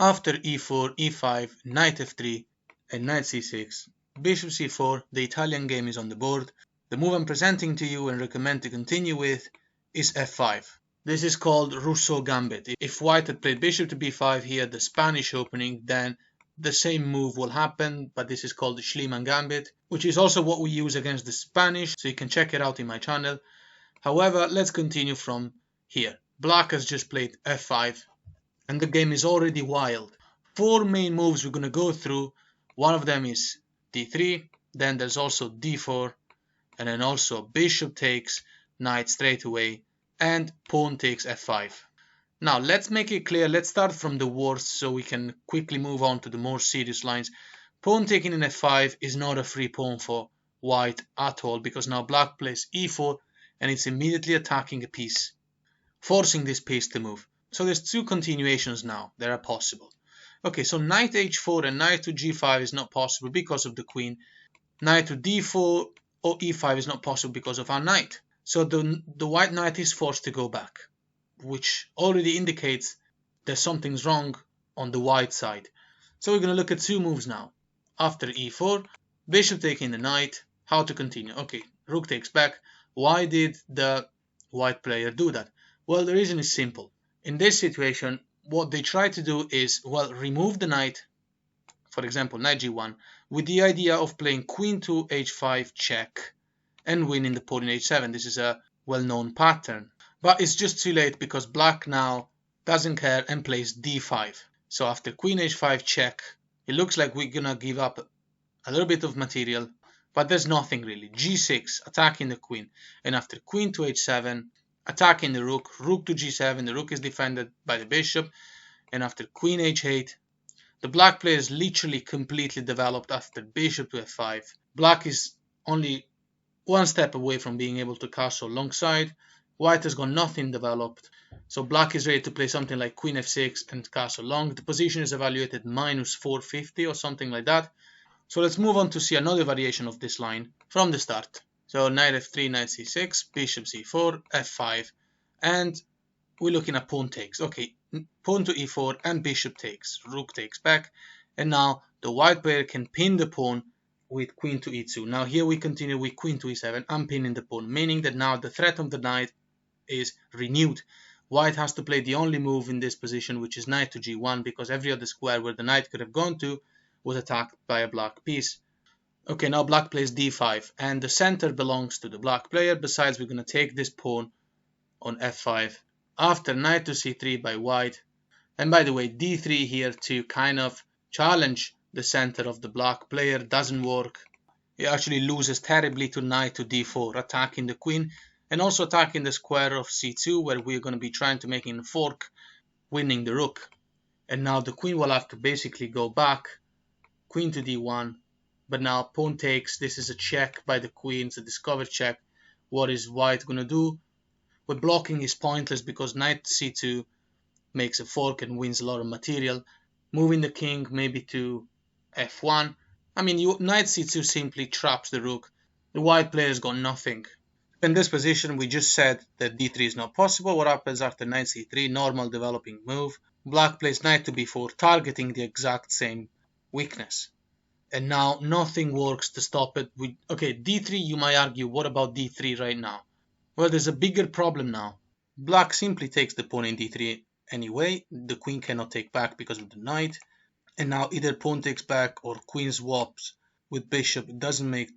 After e4, e5, knight f3 and knight c6, bishop c4, the Italian game is on the board. The move I'm presenting to you and recommend to continue with is f5. This is called Rousseau Gambit. If white had played bishop to b5 here, the Spanish opening, then the same move will happen, but this is called the Schliemann Gambit, which is also what we use against the Spanish, so you can check it out in my channel. However, let's continue from here. Black has just played f5, and the game is already wild. 4 main moves we're going to go through. One of them is d3, then there's also d4, and then also bishop takes, knight straight away, and pawn takes f5. Now let's make it clear, let's start from the worst so we can quickly move on to the more serious lines. Pawn taking in f5 is not a free pawn for white at all, because now black plays e4 and it's immediately attacking a piece, forcing this piece to move. So there's 2 continuations now that are possible. Okay, so knight h4 and knight to g5 is not possible because of the queen. Knight to d4 or e5 is not possible because of our knight. So the white knight is forced to go back, which already indicates that something's wrong on the white side. So we're going to look at 2 moves now. After e4, bishop taking the knight, how to continue. Okay, rook takes back. Why did the white player do that? Well, the reason is simple. In this situation, what they try to do is, well, remove the knight, for example, knight g1, with the idea of playing queen to h5 check and winning the pawn in h7. This is a well-known pattern. But it's just too late because black now doesn't care and plays d5. So after queen h5 check, it looks like we're gonna give up a little bit of material, but there's nothing really. g6, attacking the queen, and after queen to h7, attacking the rook, rook to g7, the rook is defended by the bishop, and after queen h8, the black player is literally completely developed after bishop to f5. Black is only 1 step away from being able to castle alongside. White has got nothing developed, so black is ready to play something like queen f6 and castle long. The position is evaluated minus 450 or something like that. So let's move on to see another variation of this line from the start. So knight f3, knight c6, bishop c4, f5, and we're looking at pawn takes. Okay, pawn to e4 and bishop takes, rook takes back, and now the white player can pin the pawn with queen to e2. Now here we continue with queen to e7, unpinning the pawn, meaning that now the threat of the knight is renewed. White has to play the only move in this position, which is knight to g1, because every other square where the knight could have gone to was attacked by a black piece. Okay, now black plays d5, and the center belongs to the black player. Besides, we're going to take this pawn on f5. After knight to c3 by white, and by the way, d3 here to kind of challenge the center of the black player doesn't work. He actually loses terribly to knight to d4, attacking the queen and also attacking the square of c2, where we're going to be trying to make a fork, winning the rook. And now the queen will have to basically go back, queen to d1, but now pawn takes. This is a check by the queen, it's a discovered check. What is white going to do? Well, blocking is pointless because knight c2 makes a fork and wins a lot of material. Moving the king maybe to f1. I mean, knight c2 simply traps the rook. The white player's got nothing. In this position, we just said that d3 is not possible. What happens after knight c3? Normal developing move. Black plays knight to b4, targeting the exact same weakness. And now nothing works to stop it. Okay, d3, you might argue, what about d3 right now? Well, there's a bigger problem now. Black simply takes the pawn in d3 anyway. The queen cannot take back because of the knight. And now either pawn takes back or queen swaps with bishop. It doesn't make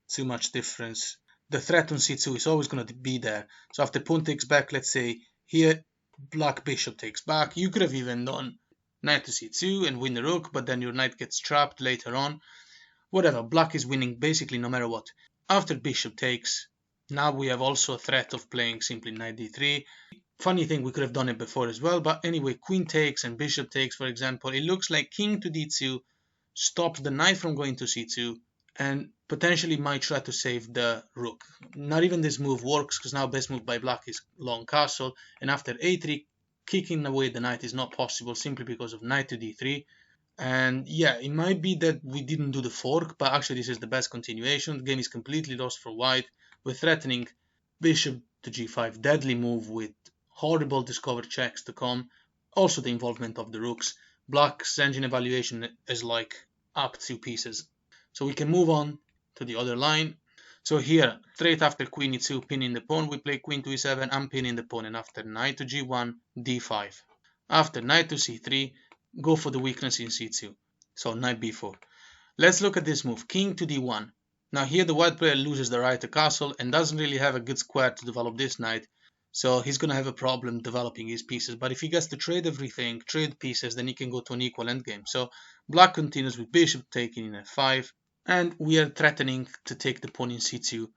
too much difference. The threat on c2 is always going to be there. So after pawn takes back, let's say here, black bishop takes back. You could have even done knight to c2 and win the rook, but then your knight gets trapped later on. Whatever, black is winning basically no matter what. After bishop takes, now we have also a threat of playing simply knight d3. Funny thing, we could have done it before as well, but anyway, queen takes and bishop takes, for example. It looks like king to d2 stops the knight from going to c2 and potentially might try to save the rook. Not even this move works because now best move by black is long castle, and after a3, kicking away the knight is not possible simply because of knight to d3. And yeah, it might be that we didn't do the fork, but actually this is the best continuation. The game is completely lost for white. We're threatening bishop to g5, deadly move with horrible discovered checks to come. Also the involvement of the rooks. Black's engine evaluation is like up 2 pieces. So we can move on to the other line. So here, straight after queen e2 pinning the pawn, we play queen to e7, I'm pinning the pawn, and after knight to g1, d5. After knight to c3, go for the weakness in c2. So knight b4. Let's look at this move, king to d1. Now here the white player loses the right to castle and doesn't really have a good square to develop this knight. So he's going to have a problem developing his pieces. But if he gets to trade everything, trade pieces, then he can go to an equal endgame. So black continues with bishop taking in f5. And we are threatening to take the pawn in c2.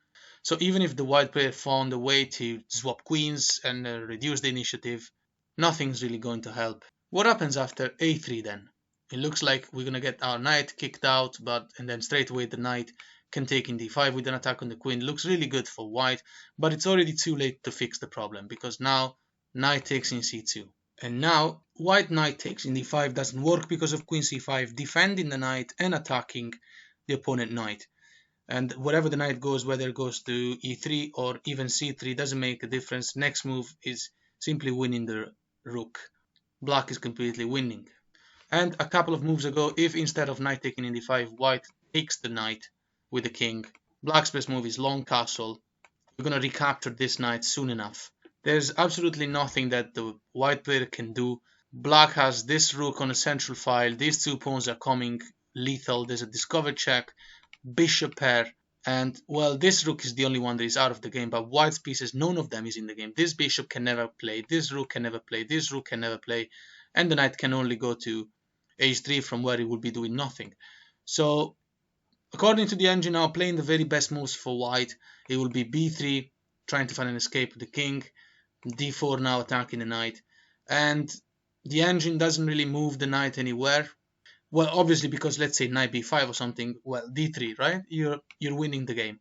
So even if the white player found a way to swap queens and reduce the initiative, nothing's really going to help. What happens after a3 then? It looks like we're going to get our knight kicked out, and then straight away the knight can take in d5 with an attack on the queen. It looks really good for white, but it's already too late to fix the problem because now knight takes in c2. And now white knight takes in d5 doesn't work because of queen c5, defending the knight and attacking the opponent knight. And wherever the knight goes, whether it goes to e3 or even c3, doesn't make a difference. Next move is simply winning the rook. Black is completely winning. And a couple of moves ago, if instead of knight taking in d5, white takes the knight with the king, black's best move is long castle. We're going to recapture this knight soon enough. There's absolutely nothing that the white player can do. Black has this rook on a central file. These two pawns are coming lethal. There's a discover check, bishop pair, and well, this rook is the only one that is out of the game, but white's pieces, none of them is in the game. This bishop can never play, this rook can never play, this rook can never play, and the knight can only go to h3 from where he will be doing nothing. So according to the engine now, playing the very best moves for white, it will be b3, trying to find an escape with the king, d4 now attacking the knight, and the engine doesn't really move the knight anywhere. Well, obviously, because let's say knight b5 or something, well, d3, right? You're winning the game.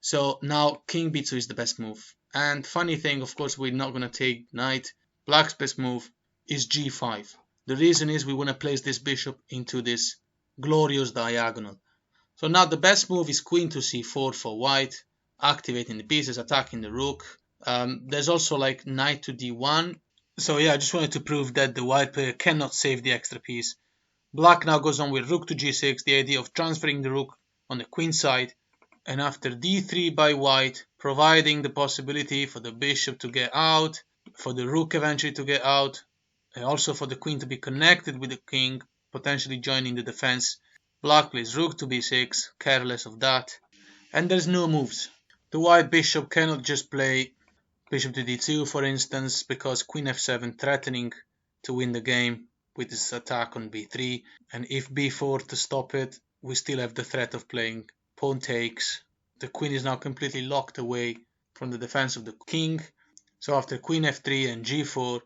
So now king b2 is the best move. And funny thing, of course, we're not going to take knight. Black's best move is g5. The reason is we want to place this bishop into this glorious diagonal. So now the best move is queen to c4 for white, activating the pieces, attacking the rook. There's also like knight to d1. So yeah, I just wanted to prove that the white player cannot save the extra piece. Black now goes on with rook to g6, the idea of transferring the rook on the queen side. And after d3 by white, providing the possibility for the bishop to get out, for the rook eventually to get out, and also for the queen to be connected with the king, potentially joining the defense. Black plays rook to b6, careless of that. And there's no moves. The white bishop cannot just play bishop to d2, for instance, because queen f7 threatening to win the game with this attack on b3, and if b4 to stop it, we still have the threat of playing pawn takes. The queen is now completely locked away from the defense of the king. So after queen f3 and g4,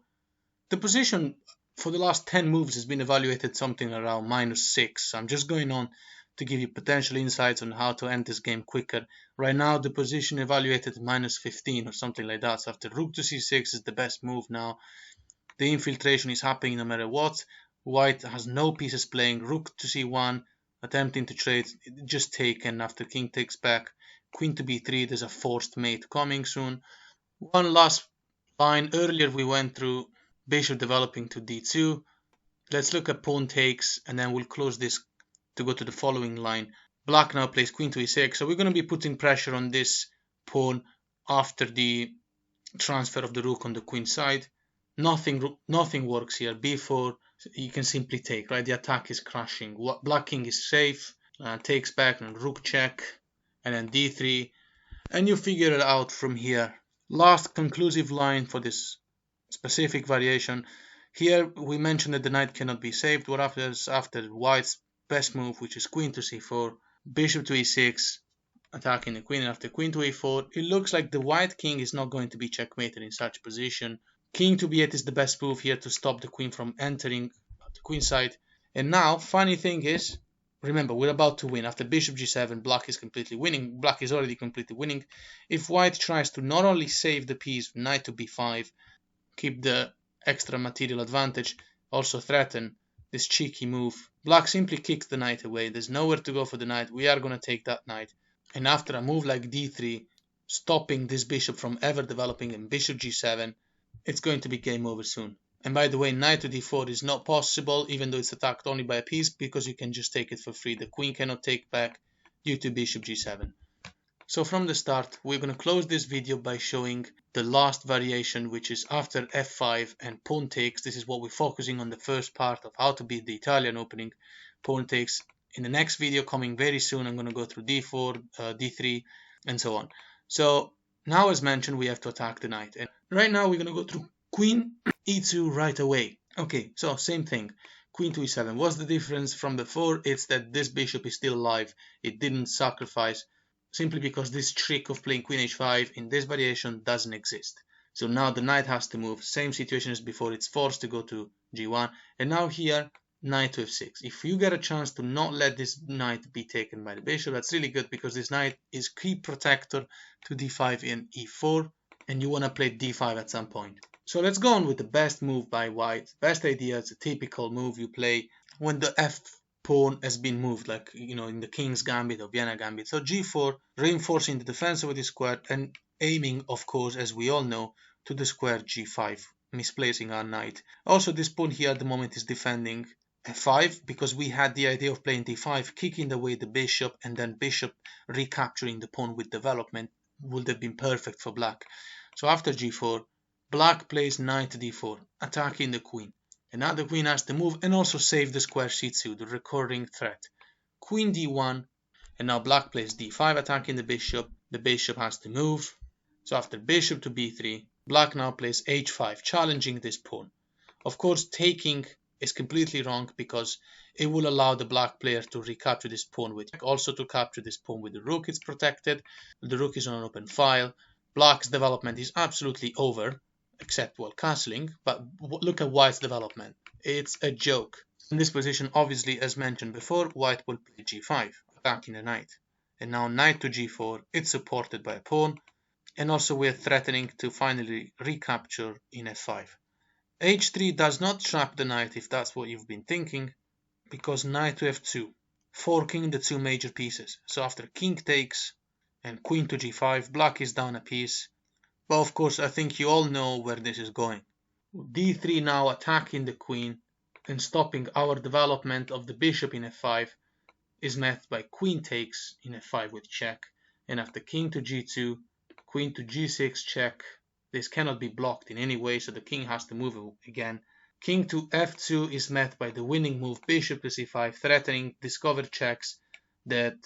the position for the last 10 moves has been evaluated something around -6. I'm just going on to give you potential insights on how to end this game quicker. Right now the position evaluated -15 or something like that. So after rook to c6 is the best move now. The infiltration is happening no matter what. White has no pieces playing. Rook to c1, attempting to trade, just taken after king takes back. Queen to b3, there's a forced mate coming soon. One last line, earlier we went through bishop developing to d2. Let's look at pawn takes and then we'll close this to go to the following line. Black now plays queen to e6, so we're going to be putting pressure on this pawn after the transfer of the rook on the queen side. Nothing works here. b4, you can simply take, right? The attack is crashing. Black king is safe, takes back and rook check, and then d3, and you figure it out from here. Last conclusive line for this specific variation. Here we mentioned that the knight cannot be saved. What happens after white's best move, which is queen to c4, bishop to e6, attacking the queen, and after queen to a4, it looks like the white king is not going to be checkmated in such position. King to b8 is the best move here to stop the queen from entering the queen side. And now, funny thing is, remember, we're about to win. After bishop g7, black is completely winning. Black is already completely winning. If white tries to not only save the piece, knight to b5, keep the extra material advantage, also threaten this cheeky move, black simply kicks the knight away. There's nowhere to go for the knight. We are going to take that knight. And after a move like d3, stopping this bishop from ever developing in bishop g7, it's going to be game over soon. And by the way, knight to d4 is not possible, even though it's attacked only by a piece, because you can just take it for free. The queen cannot take back due to bishop g7. So from the start, we're going to close this video by showing the last variation, which is after f5 and pawn takes. This is what we're focusing on, the first part of how to beat the Italian opening. Pawn takes. In the next video coming very soon, I'm going to go through d4, d3, and so on. So now, as mentioned, we have to attack the knight. And right now, we're going to go through queen e2 right away. Okay, so same thing. Queen to e7. What's the difference from before? It's that this bishop is still alive. It didn't sacrifice, simply because this trick of playing queen h5 in this variation doesn't exist. So now the knight has to move. Same situation as before. It's forced to go to g1. And now here, knight to f6. If you get a chance to not let this knight be taken by the bishop, that's really good, because this knight is key protector to d5 and e4, and you want to play d5 at some point. So let's go on with the best move by white. Best idea is a typical move you play when the f pawn has been moved, like, you know, in the King's Gambit or Vienna Gambit. So g4, reinforcing the defense over the square and aiming, of course, as we all know, to the square g5, misplacing our knight. Also, this pawn here at the moment is defending f5, because we had the idea of playing d5, kicking away the bishop, and then bishop recapturing the pawn with development would have been perfect for black. So after g4, black plays knight to d4, attacking the queen. And now the queen has to move and also save the square c2, the recurring threat. Queen d1, and now black plays d5, attacking the bishop. The bishop has to move. So after bishop to b3, black now plays h5, challenging this pawn. Of course, taking is completely wrong, because it will allow the black player to recapture this pawn with, also to capture this pawn with the rook. It's protected. The rook is on an open file. Black's development is absolutely over, except while castling, but look at white's development. It's a joke. In this position, obviously, as mentioned before, white will play g5, attacking the knight. And now knight to g4, it's supported by a pawn, and also we're threatening to finally recapture in f5. h3 does not trap the knight, if that's what you've been thinking, because knight to f2, forking the two major pieces. So after king takes and queen to g5, black is down a piece. But of course, I think you all know where this is going. d3 now attacking the queen and stopping our development of the bishop in f5 is met by queen takes in f5 with check. And after king to g2, queen to g6 check. This cannot be blocked in any way, so the king has to move again. King to f2 is met by the winning move bishop to c5, threatening discovered checks that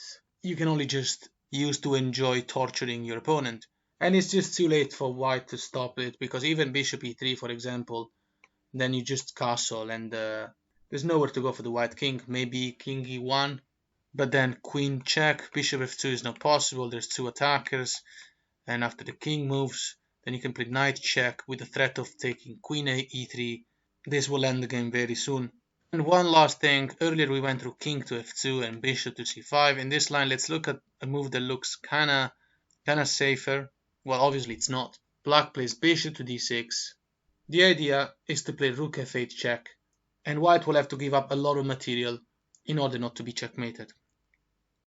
you can only just use to enjoy torturing your opponent. And it's just too late for white to stop it, because even bishop e3, for example, then you just castle, and there's nowhere to go for the white king. Maybe king e1, but then queen check, bishop f2 is not possible. There's two attackers, and after the king moves, then you can play knight check with the threat of taking queen e3. This will end the game very soon. And one last thing, earlier we went through king to f2 and bishop to c5. In this line, let's look at a move that looks kinda safer. Well, obviously it's not. Black plays bishop to d6. The idea is to play rook f8 check, and white will have to give up a lot of material in order not to be checkmated.